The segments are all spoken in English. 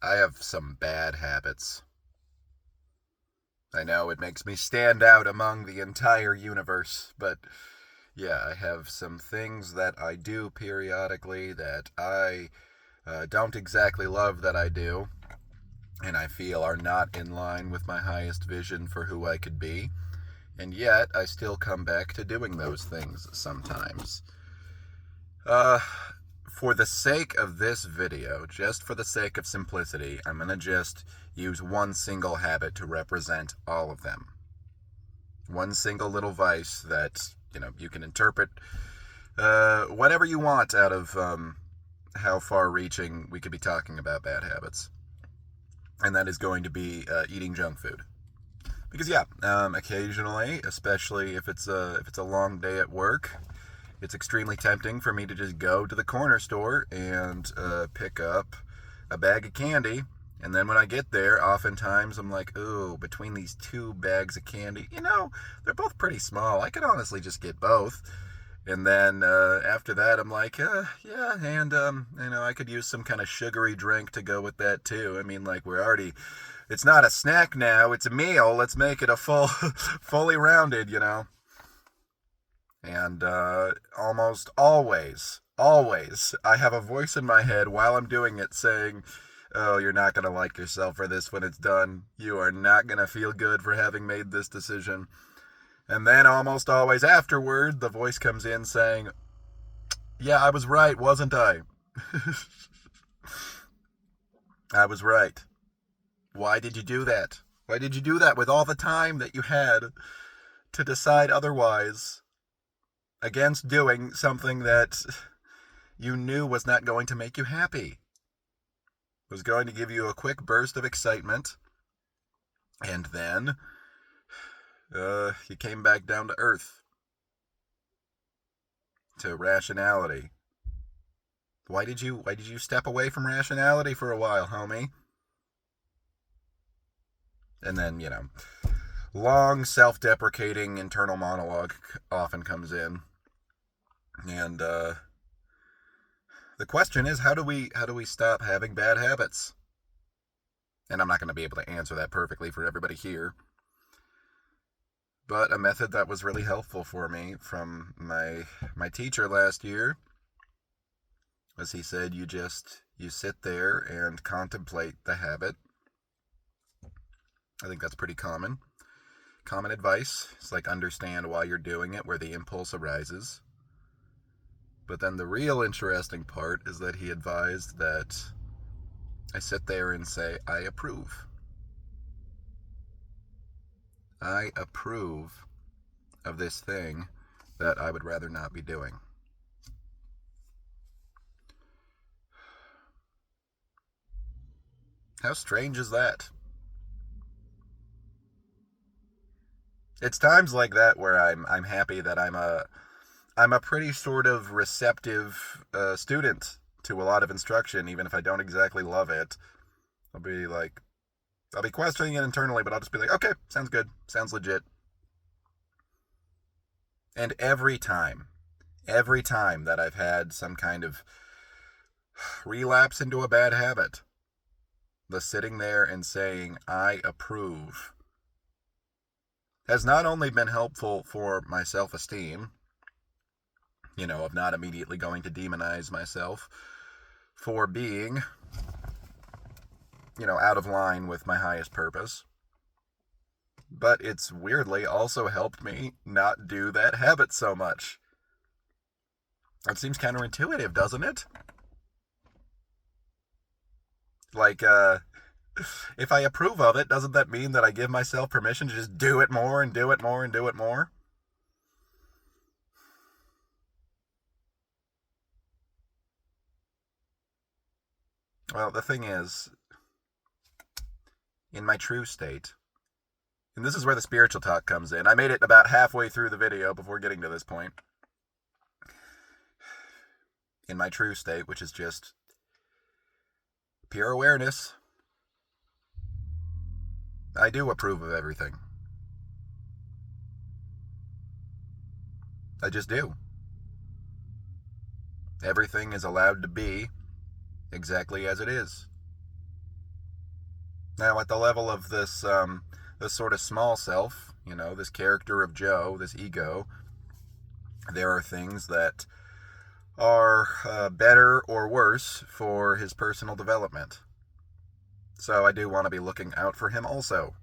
I have some bad habits. I know it makes me stand out among the entire universe, but yeah, I have some things that I do periodically that I don't exactly love that I do, and I feel are not in line with my highest vision for who I could be, and yet I still come back to doing those things sometimes. Uh, for the sake of this video, just for the sake of simplicity, I'm going to just use one single habit to represent all of them. One single little vice that, you can interpret whatever you want out of how far reaching we could be talking about bad habits. And that is going to be eating junk food. Because yeah, occasionally, especially if it's a long day at work, it's extremely tempting for me to just go to the corner store and pick up a bag of candy. And then when I get there, oftentimes I'm like, ooh, between these two bags of candy, they're both pretty small. I could honestly just get both. And then after that, I'm like, yeah, and I could use some kind of sugary drink to go with that too. I mean, like it's not a snack now; it's a meal. Let's make it a fully rounded. And almost always, I have a voice in my head while I'm doing it saying, "Oh, you're not gonna like yourself for this when it's done. You are not gonna feel good for having made this decision." And then almost always afterward, the voice comes in saying, "Yeah, I was right, wasn't I?" I was right. Why did you do that? Why did you do that with all the time that you had to decide otherwise against doing something that you knew was not going to make you happy? It was going to give you a quick burst of excitement, and then you came back down to earth, to rationality. Why did you step away from rationality for a while, homie? And then, long self-deprecating internal monologue often comes in. And the question is, how do we stop having bad habits? And I'm not going to be able to answer that perfectly for everybody here. But a method that was really helpful for me from my teacher last year was, he said, you sit there and contemplate the habit. I think that's pretty common advice. It's like, understand why you're doing it, where the impulse arises. But then the real interesting part is that he advised that I sit there and say, I approve. I approve of this thing that I would rather not be doing. How strange is that? It's times like that where I'm happy that I'm a pretty sort of receptive student to a lot of instruction, even if I don't exactly love it. I'll be like, I'll be questioning it internally, but I'll just be like, okay, sounds good, sounds legit. And every time that I've had some kind of relapse into a bad habit, the sitting there and saying, I approve, has not only been helpful for my self esteem, of not immediately going to demonize myself for being, out of line with my highest purpose, but it's weirdly also helped me not do that habit so much. It seems counterintuitive, doesn't it? Like, if I approve of it, doesn't that mean that I give myself permission to just do it more and do it more and do it more? Well, the thing is, in my true state, and this is where the spiritual talk comes in. I made it about halfway through the video before getting to this point. In my true state, which is just pure awareness, I do approve of everything. I just do. Everything is allowed to be exactly as it is. Now, at the level of this sort of small self, this character of Joe, this ego, there are things that are better or worse for his personal development. So I do want to be looking out for him also.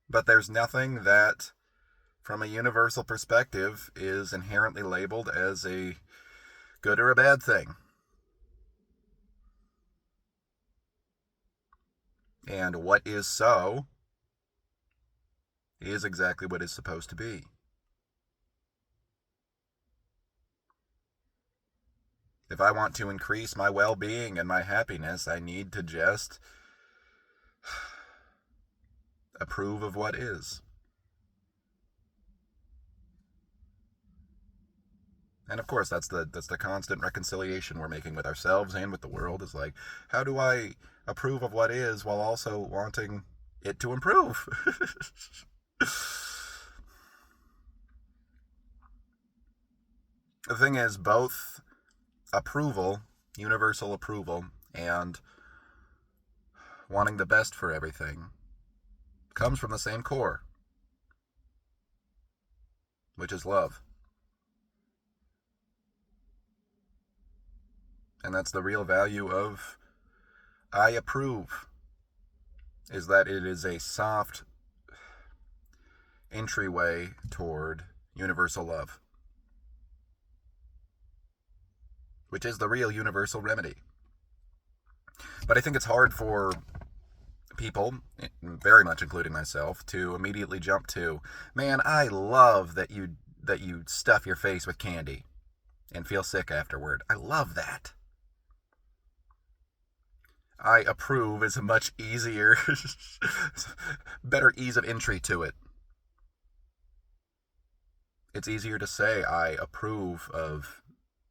But there's nothing that, from a universal perspective, is inherently labeled as a good or a bad thing. And what is so is exactly what is supposed to be. If I want to increase my well being and my happiness, I need to just approve of what is. And of course, that's the constant reconciliation we're making with ourselves and with the world. Is like, how do I approve of what is while also wanting it to improve? The thing is, both approval, universal approval, and wanting the best for everything comes from the same core, which is love. And that's the real value of I approve, is that it is a soft entryway toward universal love, which is the real universal remedy. But I think it's hard for people, very much including myself, to immediately jump to, man, I love that you stuff your face with candy and feel sick afterward. I love that. I approve is a much easier, better ease of entry to it. It's easier to say I approve of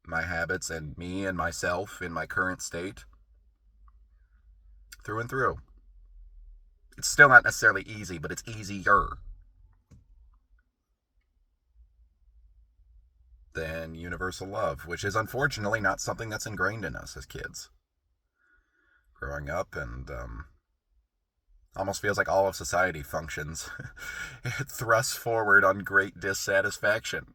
my habits and me and myself in my current state through and through. It's still not necessarily easy, but it's easier than universal love, which is unfortunately not something that's ingrained in us as kids growing up, and almost feels like all of society functions it thrusts forward on great dissatisfaction.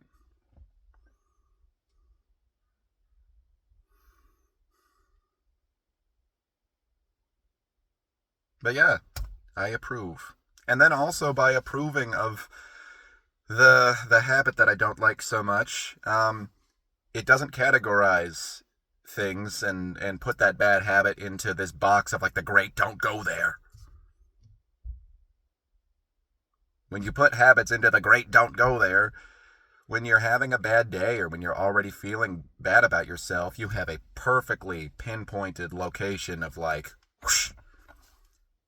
But yeah, I approve. And then also by approving of the habit that I don't like so much, it doesn't categorize things and put that bad habit into this box of like the great don't go there. When you put habits into the great don't go there, when you're having a bad day or when you're already feeling bad about yourself, you have a perfectly pinpointed location of like, whoosh,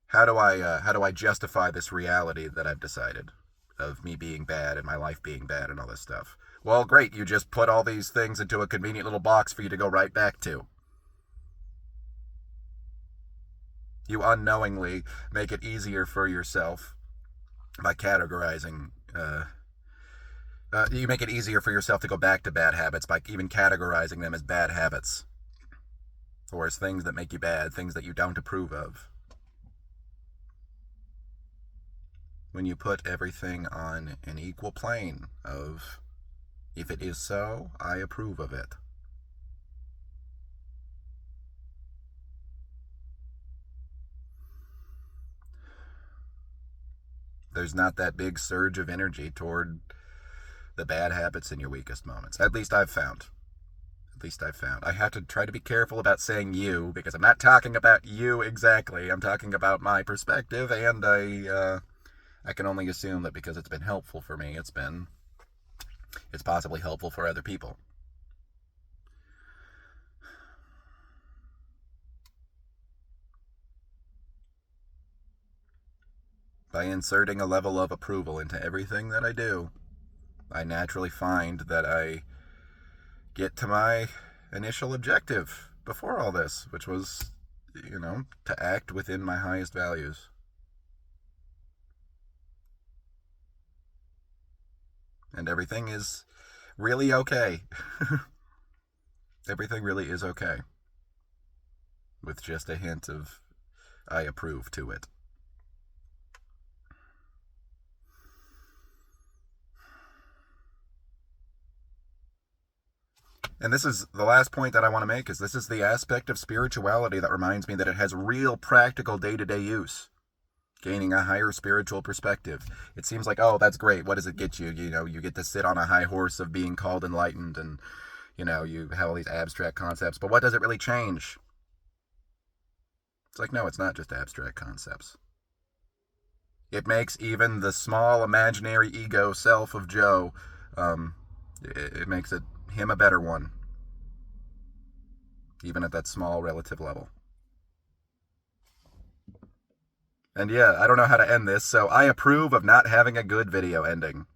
how do I justify this reality that I've decided of me being bad and my life being bad and all this stuff? Well, great, you just put all these things into a convenient little box for you to go right back to. You unknowingly make it easier for yourself by categorizing. You make it easier for yourself to go back to bad habits by even categorizing them as bad habits or as things that make you bad, things that you don't approve of. When you put everything on an equal plane of, if it is so, I approve of it. There's not that big surge of energy toward the bad habits in your weakest moments. At least I've found. At least I've found. I have to try to be careful about saying you because I'm not talking about you exactly. I'm talking about my perspective, and I can only assume that because it's been helpful for me, it's possibly helpful for other people. By inserting a level of approval into everything that I do, I naturally find that I get to my initial objective before all this, which was, to act within my highest values. And everything is really okay. Everything really is okay. with just a hint of I approve to it. And this is the last point that I want to make, is this is the aspect of spirituality that reminds me that it has real practical day-to-day use. Gaining a higher spiritual perspective. It seems like, oh, that's great. What does it get you? You know, you get to sit on a high horse of being called enlightened, and, you know, you have all these abstract concepts. But what does it really change? It's like, no, it's not just abstract concepts. It makes even the small imaginary ego self of Joe, it makes him a better one. Even at that small relative level. And yeah, I don't know how to end this, so I approve of not having a good video ending.